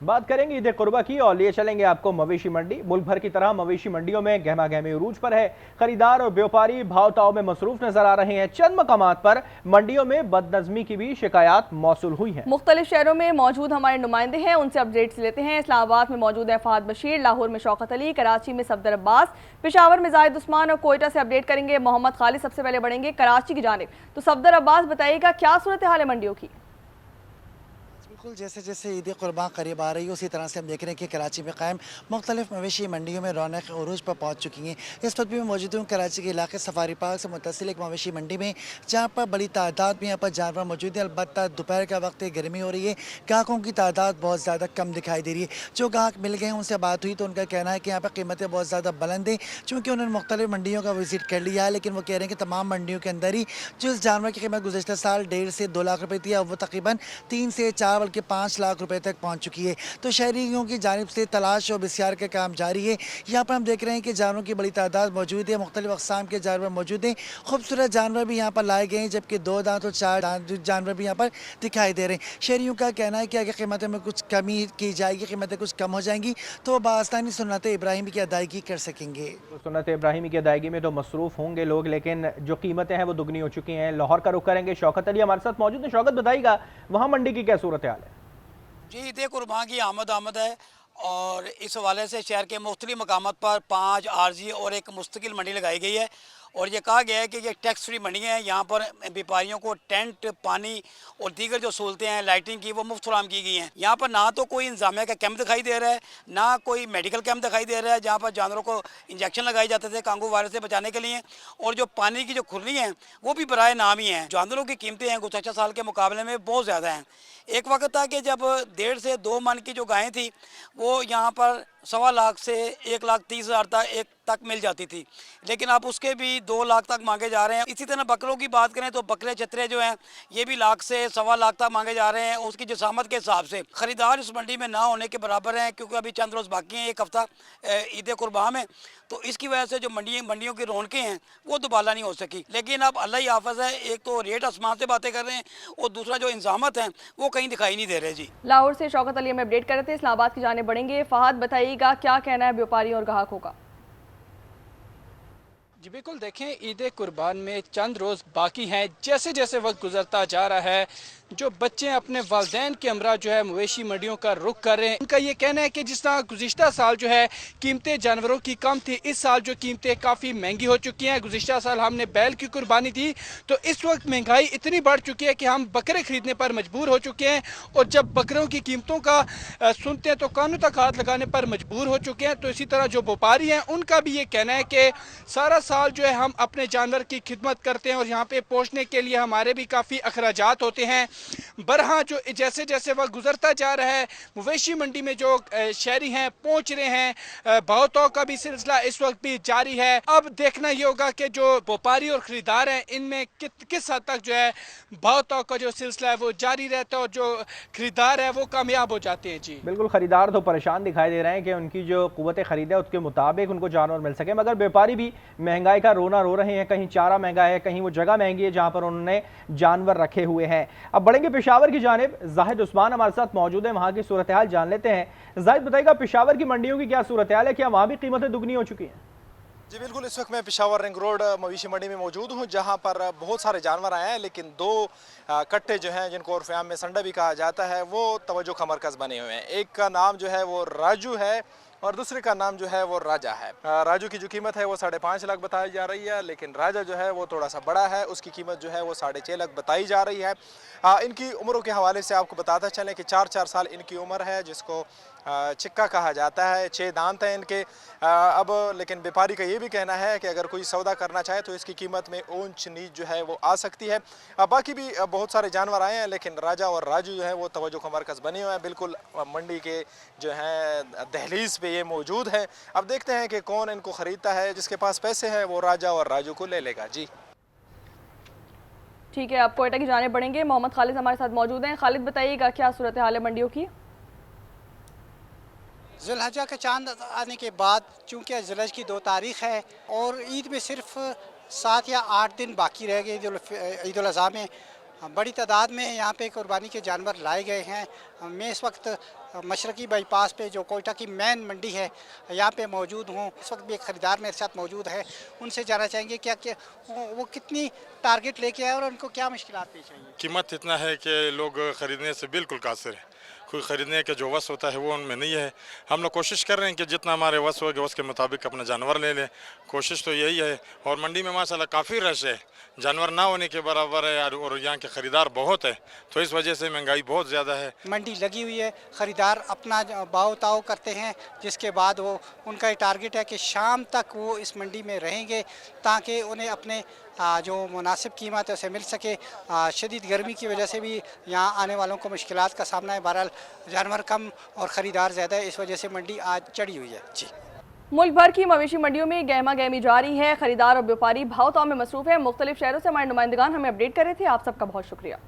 बात करेंगे ईद कुर्बा की और लिए चलेंगे आपको मवेशी मंडी। मुल्क भर की तरह मवेशी मंडियों में गहमा गहमी उरूज पर है। खरीदार और व्यापारी भाव में मसरूफ नजर आ रहे हैं। चंद मकामात पर मंडियों में बदनजमी की भी शिकायत मौसूल हुई है। मुख्तलिफ शहरों में मौजूद हमारे नुमाइंदे हैं, उनसे अपडेट्स लेते हैं। इस्लामाबाद में मौजूद है फहद बशीर, लाहौर में शौकत अली, कराची में सफदर अब्बास, पेशावर में जाहिद उस्मान और कोयटा से अपडेट करेंगे मोहम्मद खालिद। सबसे पहले बढ़ेंगे कराची की जानिब। तो सफदर अब्बास, बताइएगा क्या सूरत हाल है मंडियों की? बिल्कुल, जैसे जैसे ईद कुर्बान करीब आ रही है उसी तरह से हम देख रहे हैं कि कराची में कायम मुख्तलिफ मवेशी मंडियों में रौनक उरूज पर पहुँच चुकी हैं। इस वक्त भी मैं मौजूद हूँ कराची के इलाके सफारी पार्क से मुतसिल एक मवेशी मंडी में, जहाँ पर बड़ी तादाद में यहाँ पर जानवर मौजूद है। अलबत्ता दोपहर का वक्त है, गर्मी हो रही है, ग्राहकों की तादाद बहुत ज़्यादा कम दिखाई दे रही है। जो ग्राहक मिल गए हैं उनसे बात हुई तो उनका कहना है कि यहाँ पर कीमतें बहुत ज़्यादा बुलंद हैं। चूँकि उन्होंने मुख्तलिफ मंडियों का विजिट कर लिया है, लेकिन वो कह रहे हैं कि तमाम मंडियों के अंदर ही जो इस जानवर की कीमत गुज़श्ता साल 1.5 से 2 लाख रुपये थी, अब वो तकरीबन 3 से 4 बल्कि 5 लाख रुपए तक पहुंच चुकी है। तो शहरियों की जानिब से तलाश और बिस्यार का काम जारी है। यहाँ पर हम देख रहे हैं कि जानवरों की बड़ी तादाद मौजूद है, मुख्तलिफ अक़साम के जानवर मौजूद हैं। खूबसूरत जानवर भी यहाँ पर लाए गए हैं, जबकि 2 दांत और 4 दांत जानवर भी यहाँ पर दिखाई दे रहे हैं। शहरियों का कहना है कि अगर कीमतों में कुछ कमी की जाएगी, कीमतें कुछ कम हो जाएंगी, तो बास्तानी सुन्नत इब्राहिमी की अदायगी कर सकेंगे। सुन्नत इब्राहिमी की अदायगी में तो मसरूफ होंगे लोग, लेकिन जो कीमतें हैं वो दुगनी हो चुकी हैं। लाहौर का रुख करेंगे, शौकत अली हमारे साथ मौजूद है। शौकत, बताइएगा वहाँ मंडी की क्या सूरत हाल है? जी, ईद कुर्बान की आमद है और इस हवाले से शहर के मुख्तलिफ मकामात पर 5 आरजी और एक मुस्तकिल मंडी लगाई गई है। और ये कहा गया है कि ये टैक्स फ्री मंडी है। यहाँ पर व्यापारियों को टेंट, पानी और दीगर जो सहूलतें हैं लाइटिंग की, वो मुफ्त फराहम की गई हैं। यहाँ पर ना तो कोई इंतजामिया का कैंप दिखाई दे रहा है, ना कोई मेडिकल कैंप दिखाई दे रहा है जहाँ पर जानवरों को इंजेक्शन लगाए जाते थे कांगू वायरस से बचाने के लिए। और जो पानी की जो खुरली हैं वो भी बराए नाम ही हैं। जानवरों की कीमतें हैं गुज़श्ता साल के मुकाबले में बहुत ज़्यादा हैं। एक वक्त था कि जब 1.5 से 2 मन की जो गायें थी वो यहाँ पर 1.25 लाख से 1,30,000 तक मिल जाती थी, लेकिन अब उसके भी 2 लाख तक मांगे जा रहे हैं। इसी तरह बकरों की बात करें तो बकरे चतरे जो हैं ये भी लाख से 1.25 लाख तक मांगे जा रहे हैं। उसकी जसामत के हिसाब से ख़रीदार इस मंडी में ना होने के बराबर हैं, क्योंकि अभी चंद रोज़ बाकी हैं, 1 हफ़्ता ईद कुर्बान में। तो इसकी वजह से जो मंडियों की रौनकें हैं वो दोबारा नहीं हो सकी। लेकिन अब अल्लाह ही हाफ़िज़ है, एक तो रेट आसमान से बातें कर रहे हैं और दूसरा जो इंतजामत हैं वो कहीं दिखाई नहीं दे रहे। जी, लाहौर से शौकत अली में अपडेट कर रहे थे। इस्लामाबाद की जाने बढ़ेंगे। फहद, बताइएगा क्या कहना है व्यापारियों और ग्राहकों का? जी बिल्कुल, देखें ईद कुर्बान में चंद रोज़ बाकी हैं। जैसे जैसे वक्त गुजरता जा रहा है, जो बच्चे अपने वालदैन के हमरा जो है मवेशी मंडियों का रुख कर रहे हैं, उनका ये कहना है कि जिस तरह गुज़िश्ता साल जो है कीमतें जानवरों की कम थी, इस साल जो कीमतें काफ़ी महंगी हो चुकी हैं। गुज़िश्ता साल हमने बैल की कुर्बानी दी, तो इस वक्त महंगाई इतनी बढ़ चुकी है कि हम बकरे ख़रीदने पर मजबूर हो चुके हैं। और जब बकरों की कीमतों का सुनते हैं तो कानों तक हाथ लगाने पर मजबूर हो चुके हैं। तो इसी तरह जो व्यापारी हैं उनका भी ये कहना है कि सारा साल जो है हम अपने जानवर की खिदमत करते हैं और यहाँ पे पहुँचने के लिए हमारे भी काफ़ी अखराजात होते हैं। बरहाँ जो जैसे जैसे वक्त गुजरता जा रहा है, मवेशी मंडी में जो शहरी हैं पहुँच रहे हैं, भाव तौल का भी सिलसिला इस वक्त भी जारी है। अब देखना ये होगा कि जो व्यापारी और ख़रीदार हैं इनमें किस हद तक जो है भाव तौल का जो सिलसिला है वो जारी रहता है और जो ख़रीदार है वो कामयाब हो जाते हैं। जी बिल्कुल, खरीदार तो परेशान दिखाई दे रहे हैं कि उनकी जो कुव्वत ख़रीद है उसके मुताबिक उनको जानवर मिल सके, मगर व्यापारी भी महंगाई का रोना रो रहे हैं। कहीं चारा महंगा है, कहीं वो जगह महंगी है जहाँ पर उन्होंने जानवर रखे हुए हैं। अब बढ़ेंगे पेशावर की जानिब। जाहिद उस्मान हमारे साथ मौजूद है, वहाँ की सूरत हाल जान लेते हैं। जाहिद, बताइएगा पेशावर की मंडियों की क्या सूरत हाल है? क्या वहाँ भी कीमतें दुगनी हो चुकी हैं? जी बिल्कुल, इस वक्त मैं पेशावर रिंग रोड मवेशी मंडी में मौजूद हूँ, जहाँ पर बहुत सारे जानवर आए हैं, लेकिन 2 कट्टे जो हैं जिनको उर्फ़-ए-आम में संडा भी कहा जाता है वो तवज्जो का मरकज़ बने हुए हैं। एक का नाम जो है वो राजू है और दूसरे का नाम जो है वो राजा है। राजू की जो कीमत है वो 5.5 लाख बताई जा रही है, लेकिन राजा जो है वो थोड़ा सा बड़ा है, उसकी कीमत जो है वो 6.5 लाख बताई जा रही है। इनकी उम्रों के हवाले से आपको बताता चलें कि 4-4 साल इनकी उम्र है, जिसको चिक्का कहा जाता है। 6 दांत हैं इनके। अब लेकिन व्यापारी का ये भी कहना है कि अगर कोई सौदा करना चाहे तो इसकी कीमत में ऊंच नीच जो है वो आ सकती है। बाकी भी बहुत सारे जानवर आए हैं, लेकिन राजा और राजू जो है वो तवज्जो का मरकज़ बने हुए हैं। बिल्कुल मंडी के जो है दहलीज पे ये मौजूद है। अब देखते हैं कि कौन इनको ख़रीदता है। जिसके पास पैसे हैं वो राजा और राजू को ले लेगा। जी ठीक है, आप कोयटा की जाने बढ़ेंगे। मोहम्मद खालिद हमारे साथ मौजूद हैं। खालिद, बताइएगा क्या सूरत हाल है मंडियों की? जुल्हज्जा का चांद आने के बाद चूँकि जुल्हज की 2 तारीख़ है और ईद में सिर्फ 7 या 8 दिन बाकी रह गए ईद उल अज़हा में, बड़ी तादाद में यहाँ पे कुर्बानी के जानवर लाए गए हैं। मैं इस वक्त मशरकी बाईपास पे जो कोयटा की मेन मंडी है यहाँ पे मौजूद हूँ। इस वक्त भी एक ख़रीदार मेरे साथ मौजूद है, उनसे जानना चाहेंगे क्या क्या वो कितनी टारगेट लेके आए और उनको क्या मुश्किलात पेश आई। कीमत इतना है कि लोग ख़रीदने से बिल्कुल कासिर है, कोई ख़रीदने का जो वस होता है वो उनमें नहीं है। हम लोग कोशिश कर रहे हैं कि जितना हमारे वस होगा उसके मुताबिक अपना जानवर ले लें, कोशिश तो यही है। और मंडी में माशाल्लाह काफ़ी रश है, जानवर ना होने के बराबर है और यहाँ के ख़रीदार बहुत है, तो इस वजह से महंगाई बहुत ज़्यादा है। मंडी लगी हुई है, ख़रीदार अपना भाव ताव करते हैं, जिसके बाद वो उनका ये टारगेट है कि शाम तक वो इस मंडी में रहेंगे ताकि उन्हें अपने जो मुनासिब कीमत है उसे मिल सके। शदीद गर्मी की वजह से भी यहाँ आने वालों को मुश्किलात का सामना है। बहरहाल जानवर कम और ख़रीदार ज़्यादा है, इस वजह से मंडी आज चढ़ी हुई है। जी, मुल्क भर की मवेशी मंडियों में गहमा गहमी जारी है। खरीदार और व्यापारी भाव ताव में मसरूफ है। मुख्तलिफ शहरों से हमारे नुमाइंदगान हमें अपडेट कर रहे थे। आप सबका बहुत शुक्रिया।